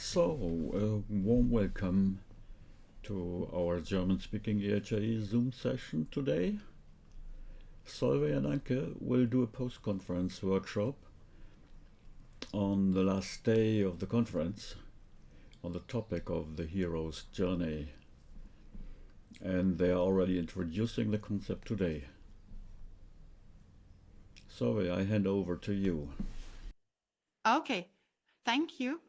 So, a warm welcome to our German-speaking EAHAE Zoom session today. Solveig and Anke will do a post-conference workshop on the last day of the conference on the topic of the hero's journey. And they are already introducing the concept today. Solveig, I hand over to you. Okay, thank you.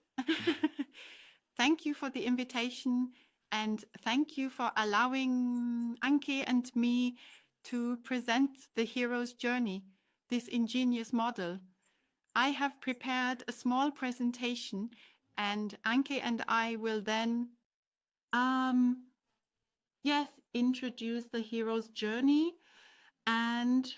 Thank you for the invitation, and thank you for allowing Anke and me to present the hero's journey, this ingenious model. I have prepared a small presentation, and Anke and I will then introduce the hero's journey and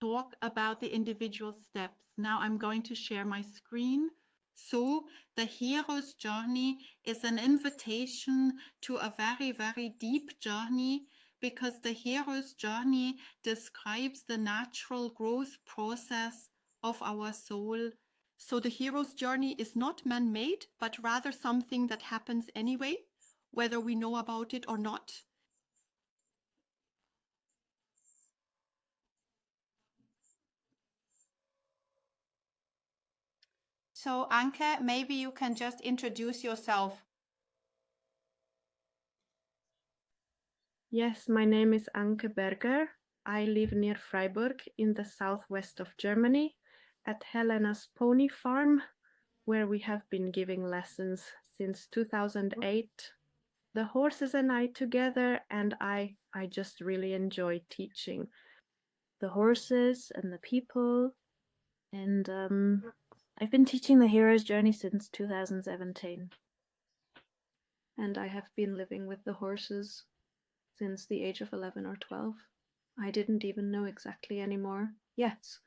talk about the individual steps. Now I'm going to share my screen. So the hero's journey is an invitation to a very, very deep journey, because the hero's journey describes the natural growth process of our soul. So the hero's journey is not man-made, but rather something that happens anyway, whether we know about it or not. So Anke, maybe you can just introduce yourself. Yes, my name is Anke Berger. I live near Freiburg in the southwest of Germany at Helena's Pony Farm, where we have been giving lessons since 2008. The horses and I together, and I just really enjoy teaching the horses and the people. And I've been teaching the hero's journey since 2017. And I have been living with the horses since the age of 11 or 12. I didn't even know exactly anymore. Yes,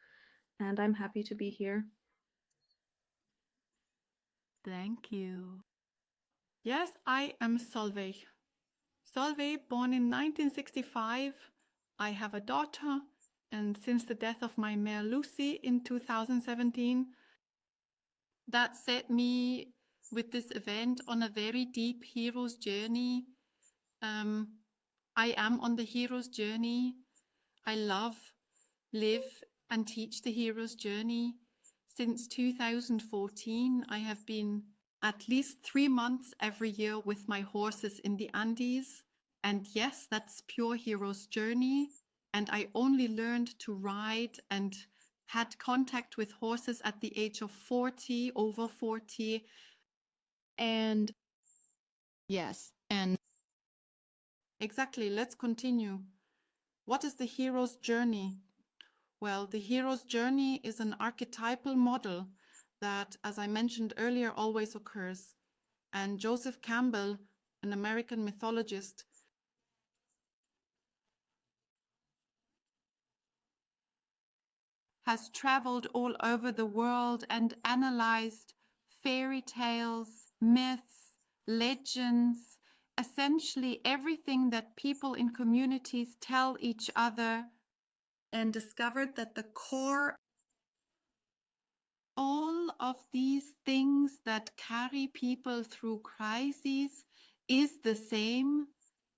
and I'm happy to be here. Thank you. Yes, I am Solveig. Solveig, born in 1965. I have a daughter, and since the death of my mare Lucy in 2017, that set me with this event on a very deep hero's journey. I am on the hero's journey. I love, live, and teach the hero's journey. Since 2014, I have been at least 3 months every year with my horses in the Andes. And yes, that's pure hero's journey. And I only learned to ride and had contact with horses at the age of 40, over 40. And yes, and exactly, let's continue. What is the hero's journey? Well, the hero's journey is an archetypal model that, as I mentioned earlier, always occurs. And Joseph Campbell, an American mythologist, has traveled all over the world and analyzed fairy tales, myths, legends, essentially everything that people in communities tell each other, and discovered that the core, all of these things that carry people through crises, is the same,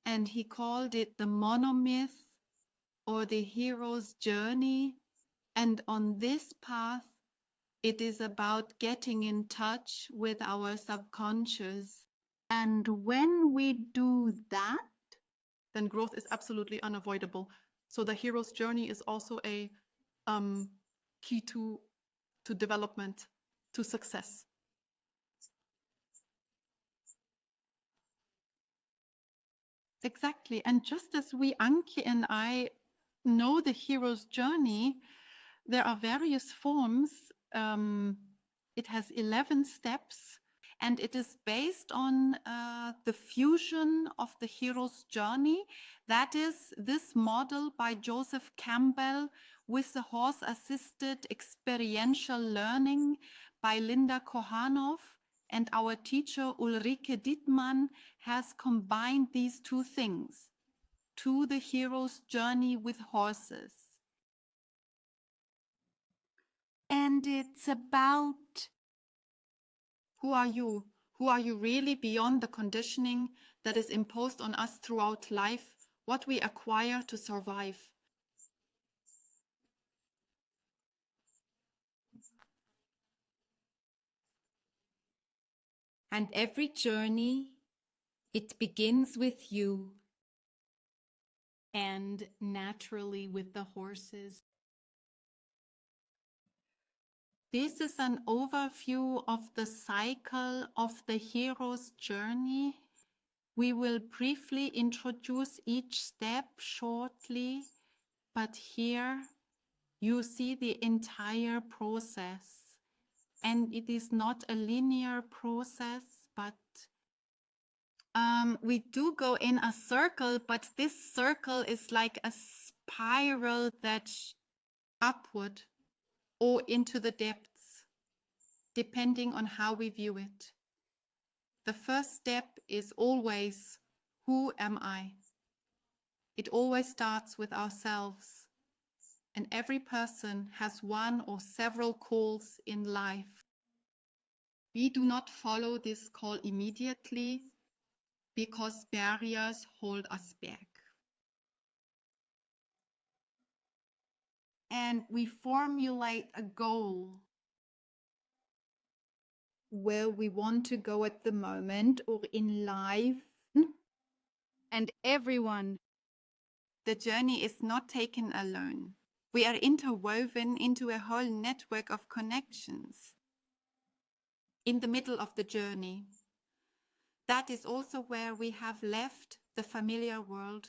and he called it the monomyth or the hero's journey. And on this path, it is about getting in touch with our subconscious. And when we do that, then growth is absolutely unavoidable. So the hero's journey is also a key to development, to success. Exactly. And just as we, Anke and I, know the hero's journey, there are various forms. It has 11 steps, and it is based on the fusion of the hero's journey. That is this model by Joseph Campbell with the horse-assisted experiential learning by Linda Kohanov, and our teacher Ulrike Dittmann has combined these two things to the hero's journey with horses. And it's about, who are you? Who are you really beyond the conditioning that is imposed on us throughout life, what we acquire to survive? And every journey, it begins with you. And naturally with the horses. This is an overview of the cycle of the hero's journey. We will briefly introduce each step shortly, but here you see the entire process. And it is not a linear process, but we do go in a circle, but this circle is like a spiral that upward or into the depths, depending on how we view it. The first step is always, who am I? It always starts with ourselves. And every person has one or several calls in life. We do not follow this call immediately because barriers hold us back. And we formulate a goal where we want to go at the moment or in life. And everyone, the journey is not taken alone. We are interwoven into a whole network of connections in the middle of the journey. That is also where we have left the familiar world,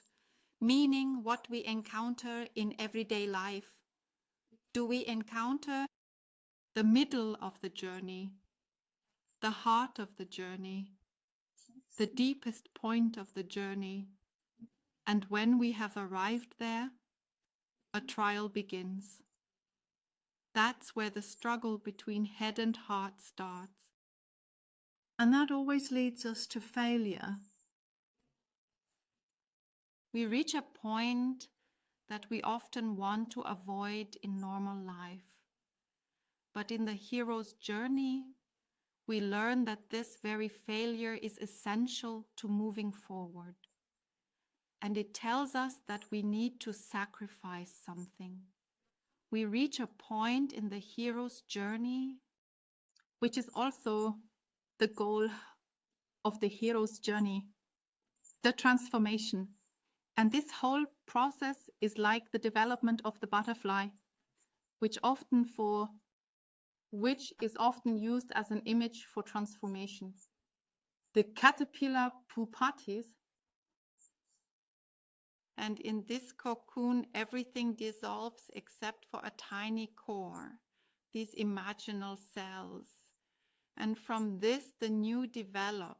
meaning what we encounter in everyday life. Do we encounter the middle of the journey, the heart of the journey, the deepest point of the journey? And when we have arrived there, a trial begins. That's where the struggle between head and heart starts. And that always leads us to failure. We reach a point that we often want to avoid in normal life. But in the hero's journey, we learn that this very failure is essential to moving forward. And it tells us that we need to sacrifice something. We reach a point in the hero's journey, which is also the goal of the hero's journey, the transformation. And this whole process is like the development of the butterfly, which is often used as an image for transformation. The caterpillar pupates, and in this cocoon, everything dissolves except for a tiny core, these imaginal cells. And from this, the new develops.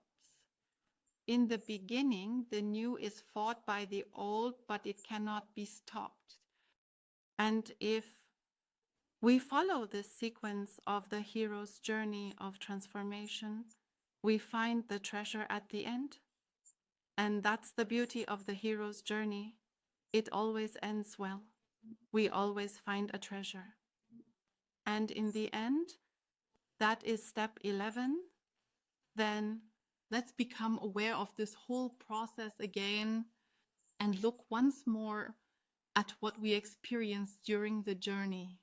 In the beginning, the new is fought by the old, but it cannot be stopped. And if we follow this sequence of the hero's journey of transformation, we find the treasure at the end. And that's the beauty of the hero's journey. It always ends well. We always find a treasure. And in the end, that is step 11. Then let's become aware of this whole process again and look once more at what we experienced during the journey.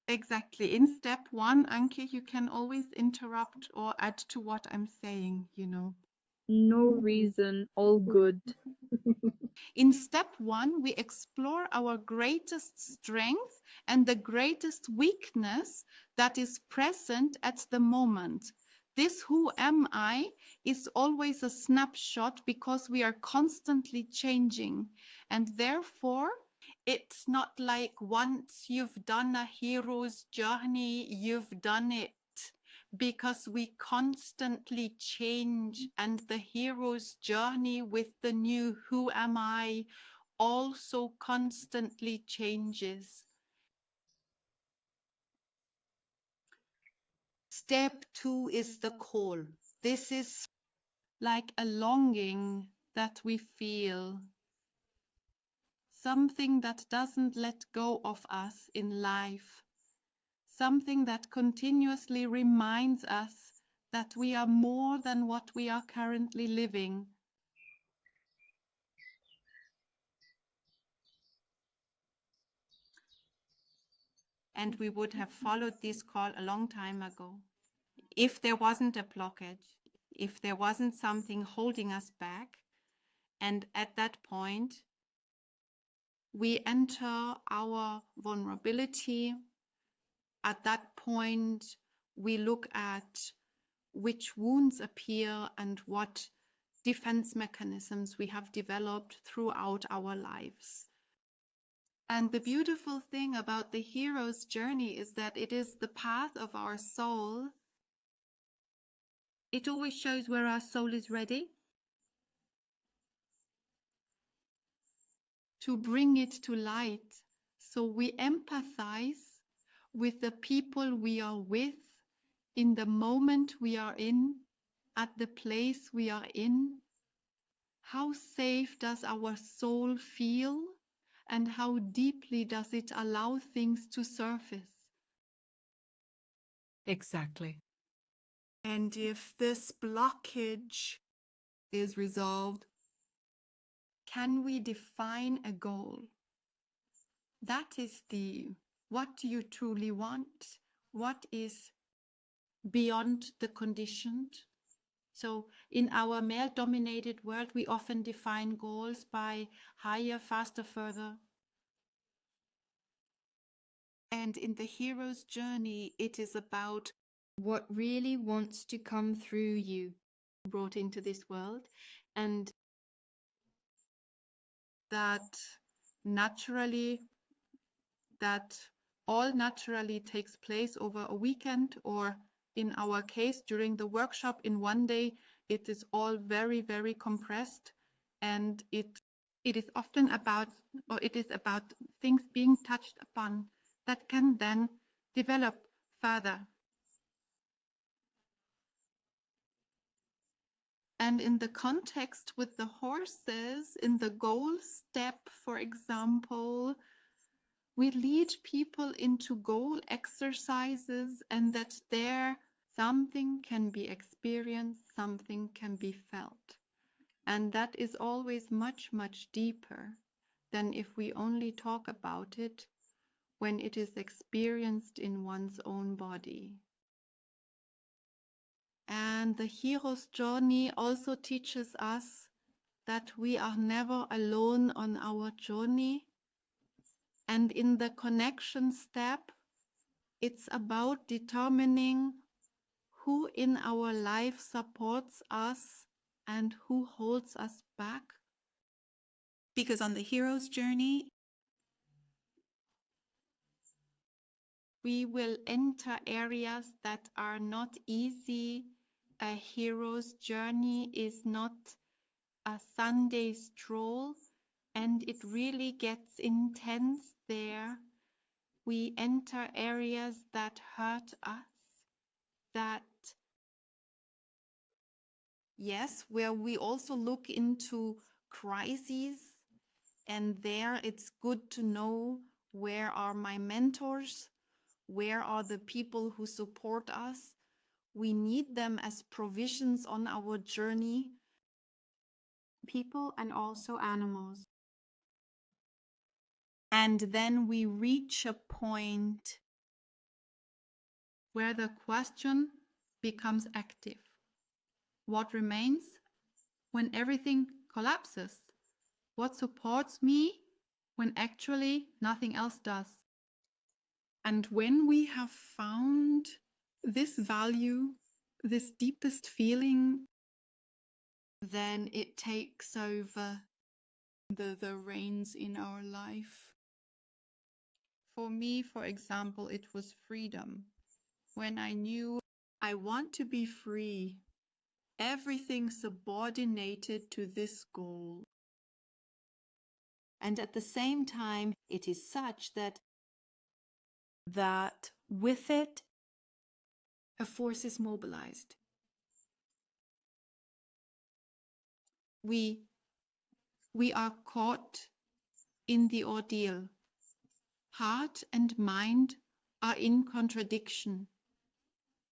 Exactly. In step 1, Anke, you can always interrupt or add to what I'm saying, No reason, all good. In step 1, we explore our greatest strength and the greatest weakness that is present at the moment. This who am I is always a snapshot because we are constantly changing. And therefore, it's not like once you've done a hero's journey, you've done it. Because we constantly change, and the hero's journey with the new who am I also constantly changes. Step 2 is the call. This is like a longing that we feel, something that doesn't let go of us in life, something that continuously reminds us that we are more than what we are currently living. And we would have followed this call a long time ago. If there wasn't a blockage, if there wasn't something holding us back, and at that point, we enter our vulnerability. At that point, we look at which wounds appear and what defense mechanisms we have developed throughout our lives. And the beautiful thing about the hero's journey is that it is the path of our soul. It always shows where our soul is ready to bring it to light. So we empathize with the people we are with, in the moment we are in, at the place we are in. How safe does our soul feel, and how deeply does it allow things to surface? Exactly. And if this blockage is resolved, can we define a goal? That is what do you truly want? What is beyond the conditioned? So in our male-dominated world, we often define goals by higher, faster, further. And in the hero's journey, it is about what really wants to come through you, brought into this world, and that all naturally takes place over a weekend, or in our case, during the workshop in one day. It is all very, very compressed, and it is often about, or it is about things being touched upon that can then develop further. And in the context with the horses, in the goal step, for example, we lead people into goal exercises, and that there something can be experienced, something can be felt. And that is always much, much deeper than if we only talk about it when it is experienced in one's own body. And the hero's journey also teaches us that we are never alone on our journey. And in the connection step, it's about determining who in our life supports us and who holds us back. Because on the hero's journey, we will enter areas that are not easy. A hero's journey is not a Sunday stroll, and it really gets intense there. We enter areas that hurt us, that, yes, where we also look into crises, and there it's good to know, where are my mentors? Where are the people who support us? We need them as provisions on our journey, people and also animals. And then we reach a point where the question becomes active. What remains when everything collapses? What supports me when actually nothing else does? And when we have found this value, this deepest feeling, then it takes over the reins in our life. For me, for example, it was freedom. When I knew I want to be free, everything subordinated to this goal. And at the same time, it is such that with it, a force is mobilized. We are caught in the ordeal. Heart and mind are in contradiction.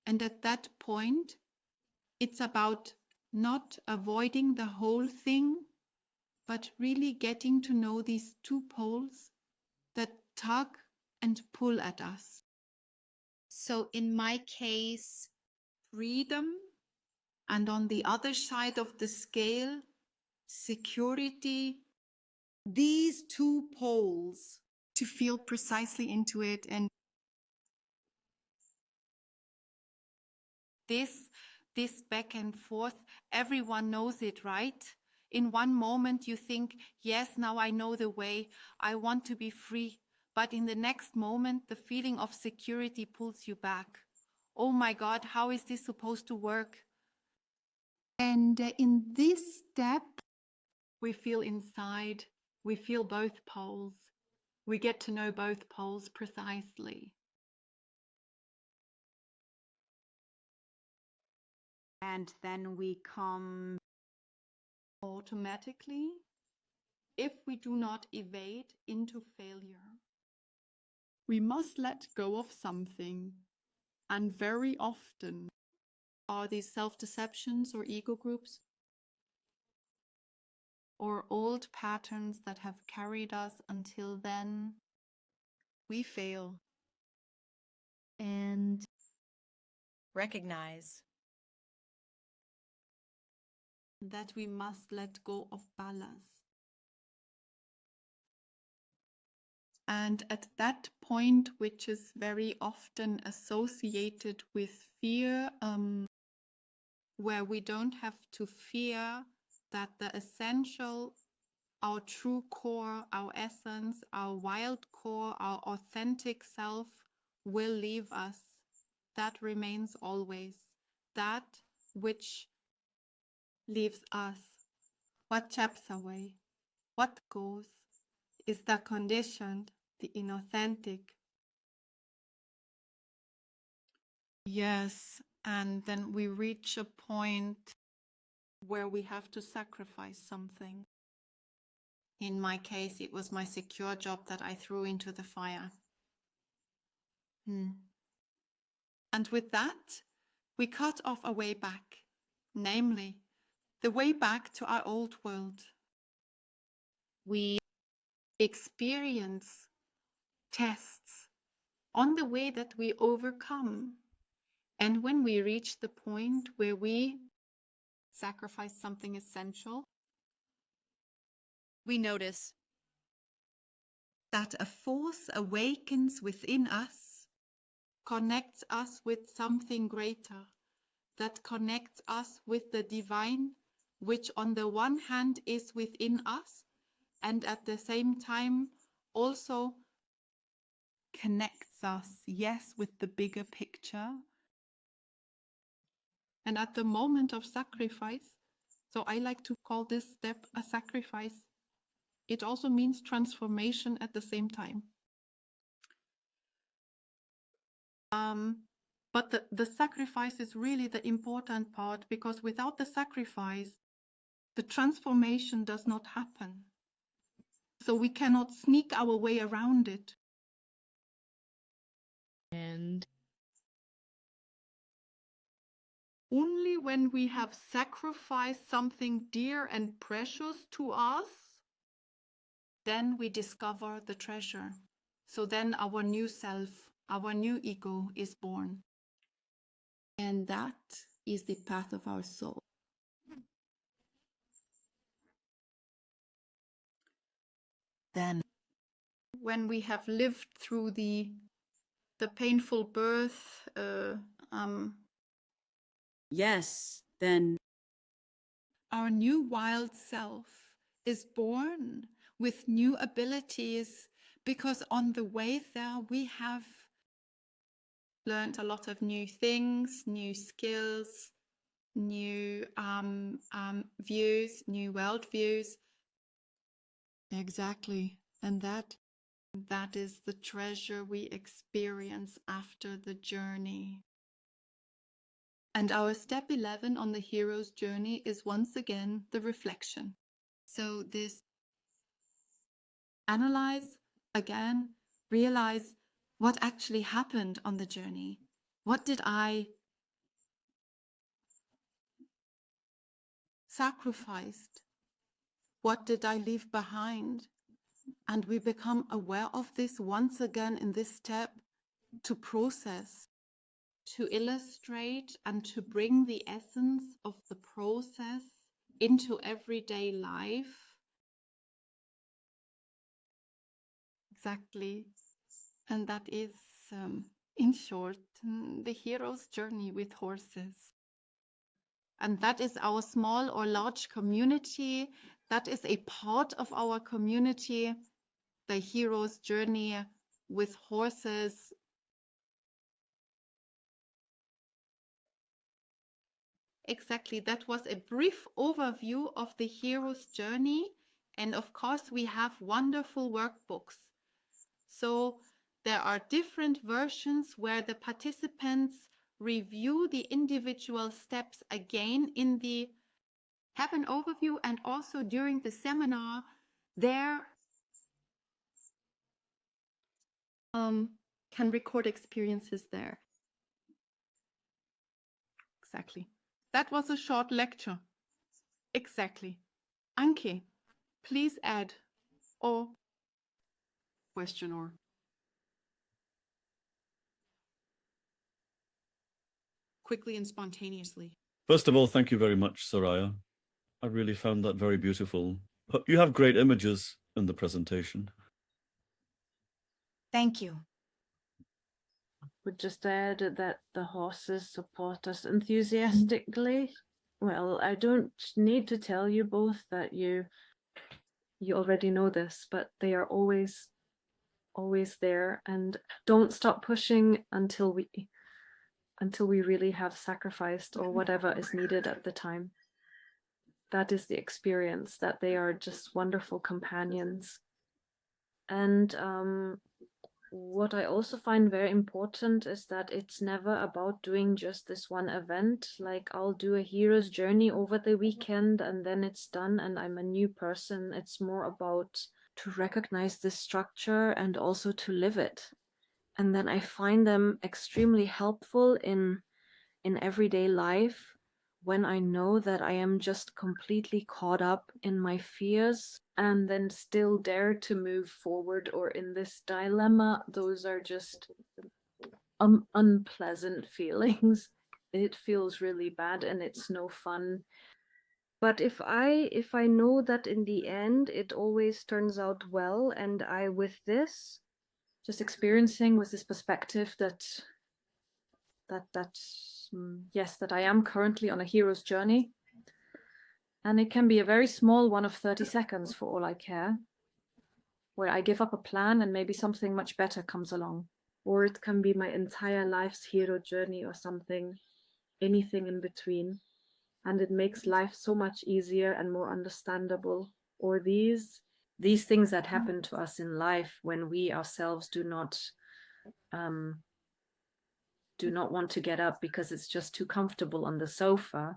And at that point, it's about not avoiding the whole thing, but really getting to know these two poles that tug and pull at us. So in my case, Freedom, and on the other side of the scale, security, these two poles, to feel precisely into it. And this back and forth, everyone knows it, right? In one moment you think, yes, now I know the way, I want to be free. But in the next moment, the feeling of security pulls you back. Oh my God, how is this supposed to work? And in this step, we feel inside, we feel both poles. We get to know both poles precisely. And then we come Automatically, if we do not evade, into failure. We must let go of something, and very often are these self-deceptions or ego groups or old patterns that have carried us until then. We fail. and recognize that we must let go of ballast. And at that point, which is very often associated with fear, where we don't have to fear that the essential, our true core, our essence, our wild core, our authentic self will leave us. That remains always. That which leaves us. What chaps away? What goes? Is the conditioned, the inauthentic. Yes, and then we reach a point where we have to sacrifice something. In my case, it was my secure job that I threw into the fire. And with that, we cut off a way back, namely, the way back to our old world. we Experience tests on the way that we overcome. And when we reach the point where we sacrifice something essential, we notice that a force awakens within us, connects us with something greater, that connects us with the divine, which on the one hand is within us, and at the same time also connects us, yes, with the bigger picture. And at the moment of sacrifice, so I like to call this step a sacrifice, it also means transformation at the same time. But the sacrifice is really the important part, because without the sacrifice, the transformation does not happen. So we cannot sneak our way around it. And Only when we have sacrificed something dear and precious to us, then we discover the treasure. So then our new self, our new ego is born. And that is the path of our soul. Then, when we have lived through the painful birth, yes, then our new wild self is born with new abilities, because on the way there we have learned a lot of new things, new skills, new views, new worldviews. Exactly. And that is the treasure we experience after the journey. And our step 11 on the hero's journey is once again the reflection. So this analyze, again, realize what actually happened on the journey. What did I sacrifice? What did I leave behind? And we become aware of this once again in this step to process, to illustrate, and to bring the essence of the process into everyday life. Exactly. And that is, in short, the hero's journey with horses. And that is our small or large community. That is a part of our community, the hero's journey with horses. Exactly. That was a brief overview of the hero's journey. And of course, we have wonderful workbooks. So there are different versions where the participants review the individual steps again in the have an overview, and also during the seminar there can record experiences there. Exactly. That was a short lecture. Exactly. Anke, please add or question or quickly and spontaneously. First of all, thank you very much, Soraya. I really found that very beautiful. You have great images in the presentation. Thank you. Would just add that the horses support us enthusiastically. Well, I don't need to tell you both that you already know this, but they are always there and don't stop pushing until we really have sacrificed or whatever is needed at the time. That is the experience, that they are just wonderful companions. And what I also find very important is that it's never about doing just this one event. Like, I'll do a hero's journey over the weekend and then it's done and I'm a new person. It's more about to recognize this structure and also to live it. And then I find them extremely helpful in everyday life when I know that I am just completely caught up in my fears and then still dare to move forward, or in this dilemma. Those are just unpleasant feelings. It feels really bad and it's no fun. But if I know that in the end it always turns out well, and I with this just experiencing with this perspective that yes, that I am currently on a hero's journey, and it can be a very small one of 30 seconds for all I care, where I give up a plan and maybe something much better comes along, or it can be my entire life's hero journey or something, anything in between, and it makes life so much easier and more understandable. Or these things that happen to us in life when we ourselves do not want to get up because it's just too comfortable on the sofa.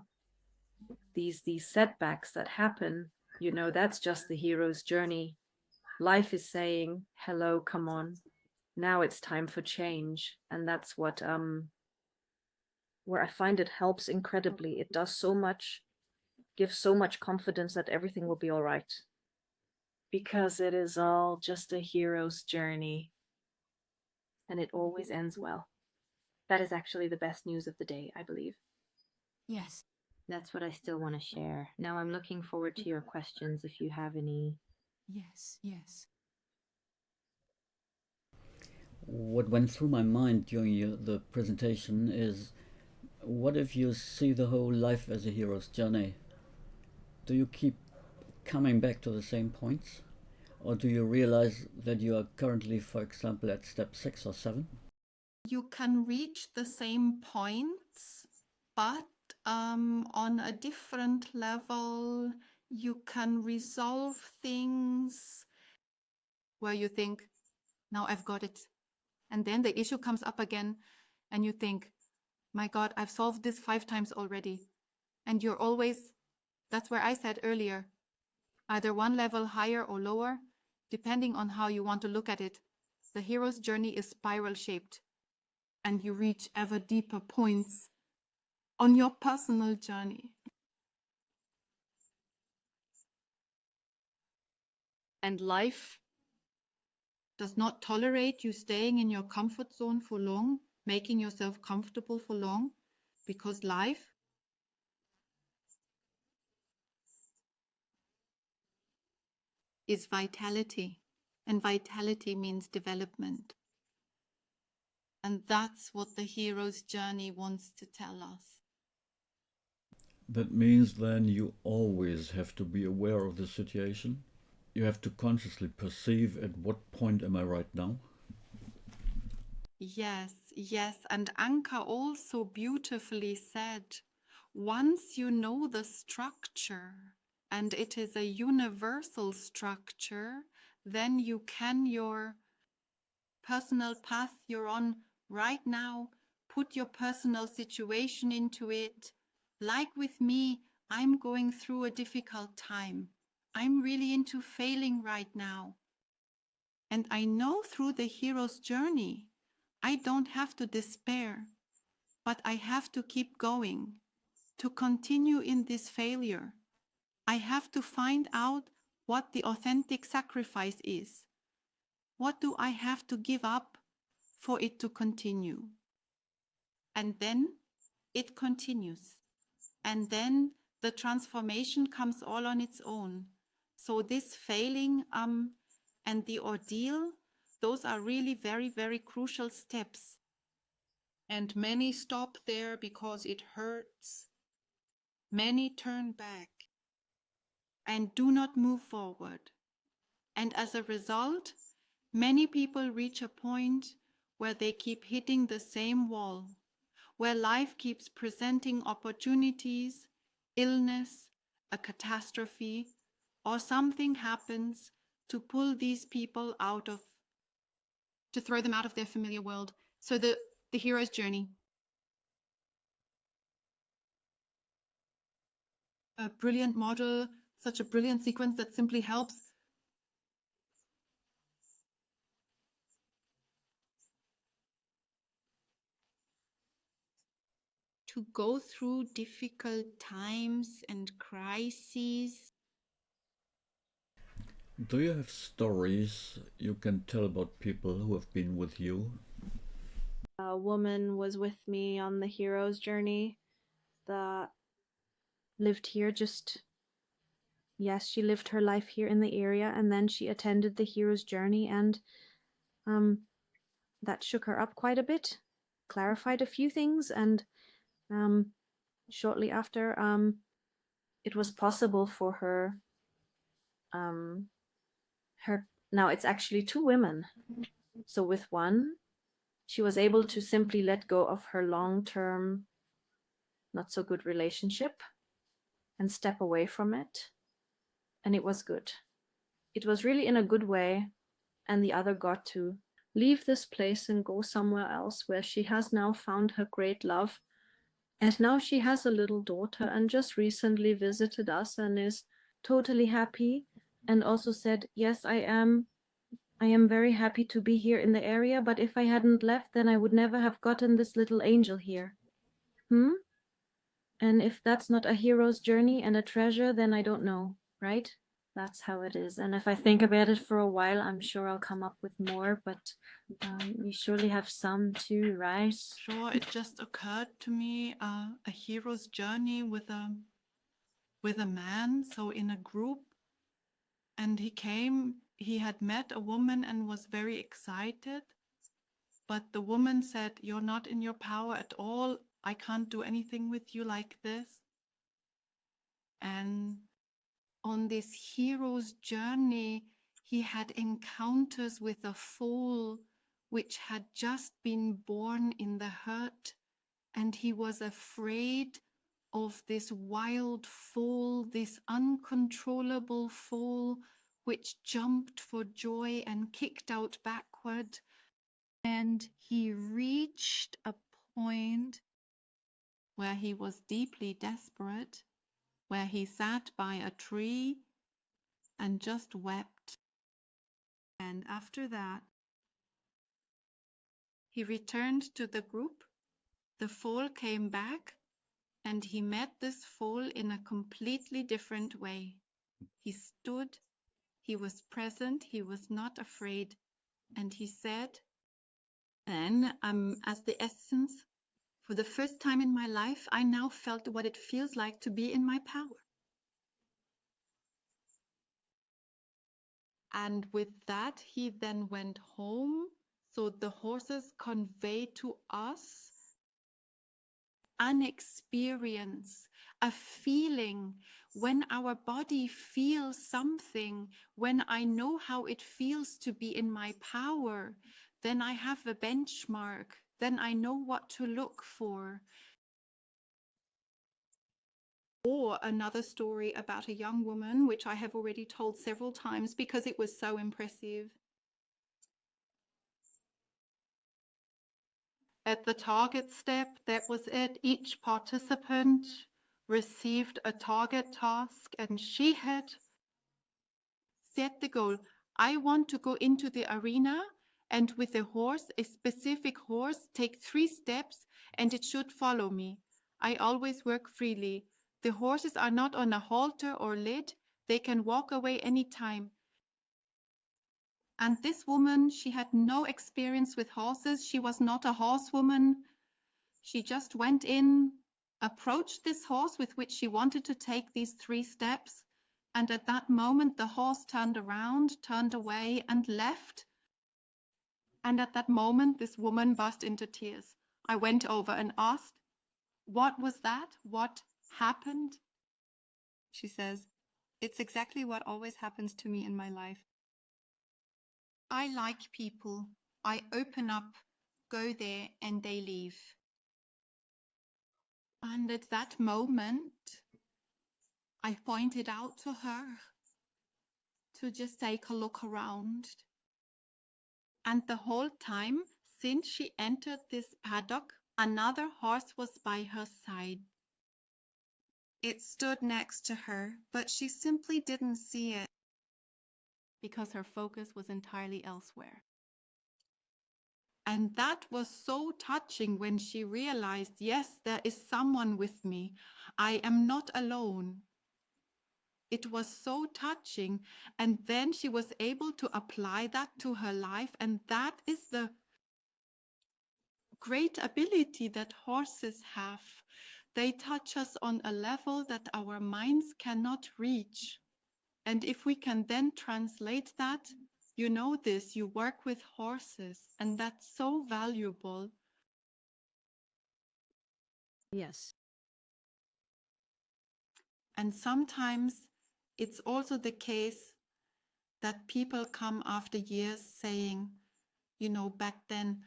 These setbacks that happen, that's just the hero's journey. Life is saying, hello, come on, now it's time for change. And that's what where I find it helps incredibly. It does so much, gives so much confidence that everything will be all right, because it is all just a hero's journey and it always ends well. That is actually the best news of the day, I believe. Yes. That's what I still want to share. Now I'm looking forward to your questions if you have any. Yes. What went through my mind during the presentation is, what if you see the whole life as a hero's journey? Do you keep coming back to the same points? Or do you realize that you are currently, for example, at step 6 or 7? You can reach the same points, but on a different level. You can resolve things where you think, now I've got it. And then the issue comes up again and you think, my God, I've solved this 5 times already. And you're always, that's where I said earlier, either one level higher or lower, depending on how you want to look at it. The hero's journey is spiral shaped, and you reach ever deeper points on your personal journey. And life does not tolerate you staying in your comfort zone for long, making yourself comfortable for long, because life is vitality, and vitality means development. And that's what the hero's journey wants to tell us. That means then you always have to be aware of the situation. You have to consciously perceive at what point am I right now. Yes, yes. And Anke also beautifully said, once you know the structure, and it is a universal structure, then you can your personal path you're on right now, put your personal situation into it. Like with me, I'm going through a difficult time. I'm really into failing right now. And I know through the hero's journey, I don't have to despair, but I have to keep going, to continue in this failure. I have to find out what the authentic sacrifice is. What do I have to give up for it to continue? And then it continues. And then the transformation comes all on its own. So this failing and the ordeal, those are really very, very crucial steps. And many stop there because it hurts. Many turn back and do not move forward. And as a result, many people reach a point where they keep hitting the same wall, where life keeps presenting opportunities, illness, a catastrophe, or something happens to pull these people to throw them out of their familiar world. So the hero's journey. A brilliant model, such a brilliant sequence that simply helps to go through difficult times and crises. Do you have stories you can tell about people who have been with you? A woman was with me on the hero's journey that lived here yes, she lived her life here in the area, and then she attended the hero's journey, and that shook her up quite a bit, clarified a few things, and shortly after it was possible for her now it's actually 2 women. So with one, she was able to simply let go of her long-term, not so good relationship and step away from it. And it was good. It was really in a good way. And the other got to leave this place and go somewhere else where she has now found her great love. And now she has a little daughter and just recently visited us and is totally happy, and also said, yes, I am very happy to be here in the area, but if I hadn't left, then I would never have gotten this little angel here. And if that's not a hero's journey and a treasure, then I don't know, right? That's how it is. And if I think about it for a while, I'm sure I'll come up with more, but you surely have some too, right? Sure, it just occurred to me a hero's journey with a man, so in a group, and he had met a woman and was very excited, but the woman said, you're not in your power at all. I can't do anything with you like this. And on this hero's journey, he had encounters with a foal which had just been born in the herd, and he was afraid of this wild foal, this uncontrollable foal, which jumped for joy and kicked out backward. And he reached a point where he was deeply desperate, where he sat by a tree and just wept. And after that, He returned to the group. The foal came back, and he met this foal in a completely different way. He stood, he was present, he was not afraid, and he said, then, as the essence, for the first time in my life, I now felt what it feels like to be in my power. And with that, he then went home. So the horses convey to us an experience, a feeling. When our body feels something, when I know how it feels to be in my power, then I have a benchmark, then I know what to look for. Or another story about a young woman, which I have already told several times because it was so impressive. At the target step, that was it. Each participant received a target task, and she had set the goal. I want to go into the arena and with a horse, a specific horse, take 3 steps and it should follow me. I always work freely. The horses are not on a halter or lid. They can walk away anytime. And this woman, she had no experience with horses. She was not a horsewoman. She just went in, approached this horse with which she wanted to take these 3 steps. And at that moment, the horse turned around, turned away, and left. And at that moment, this woman burst into tears. I went over and asked, what was that? What happened? She says, it's exactly what always happens to me in my life. I like people. I open up, go there, and they leave. And at that moment, I pointed out to her to just take a look around. And the whole time, since she entered this paddock, another horse was by her side. It stood next to her, but she simply didn't see it because her focus was entirely elsewhere. And that was so touching when she realized, yes, there is someone with me. I am not alone. It was so touching. And then she was able to apply that to her life. And that is the great ability that horses have. They touch us on a level that our minds cannot reach. And if we can then translate that, you know this, you work with horses, and that's so valuable. Yes. And sometimes it's also the case that people come after years saying, you know, back then,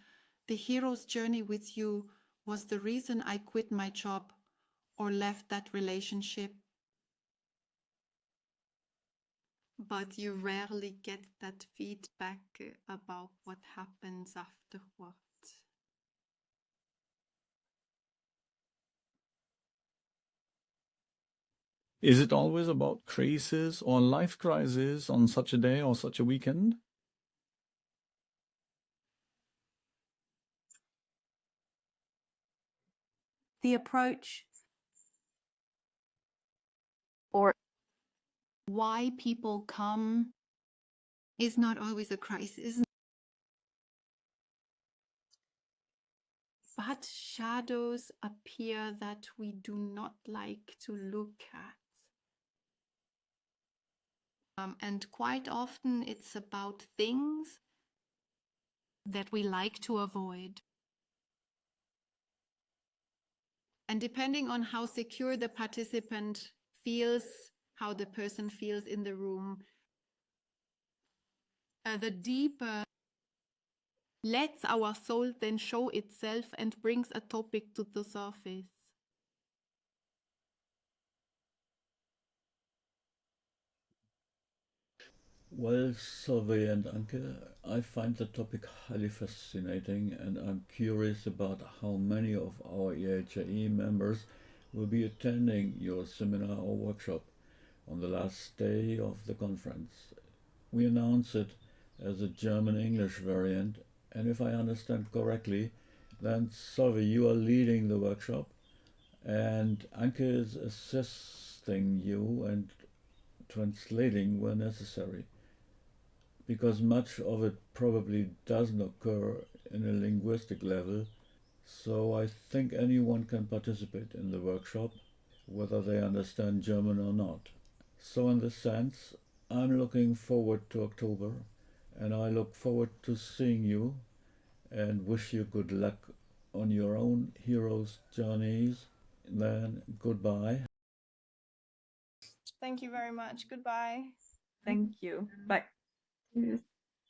the hero's journey with you was the reason I quit my job or left that relationship. But you rarely get that feedback about what happens afterwards. Is it always about crisis or life crisis on such a day or such a weekend? The approach or why people come is not always a crisis, but shadows appear that we do not like to look at. And quite often it's about things that we like to avoid. And depending on how secure the participant feels, how the person feels in the room, the deeper lets our soul then show itself and brings a topic to the surface. Well, Solveig and Anke, I find the topic highly fascinating, and I'm curious about how many of our EAHAE members will be attending your seminar or workshop on the last day of the conference. We announce it as a German-English variant And if I understand correctly, then Solveig, you are leading the workshop, and Anke is assisting you and translating where necessary, because much of it probably doesn't occur in a linguistic level. So I think anyone can participate in the workshop, whether they understand German or not. So in this sense, I'm looking forward to October, and I look forward to seeing you and wish you good luck on your own hero's journeys. Then goodbye. Thank you very much. Goodbye. Thank you. Bye. Yes.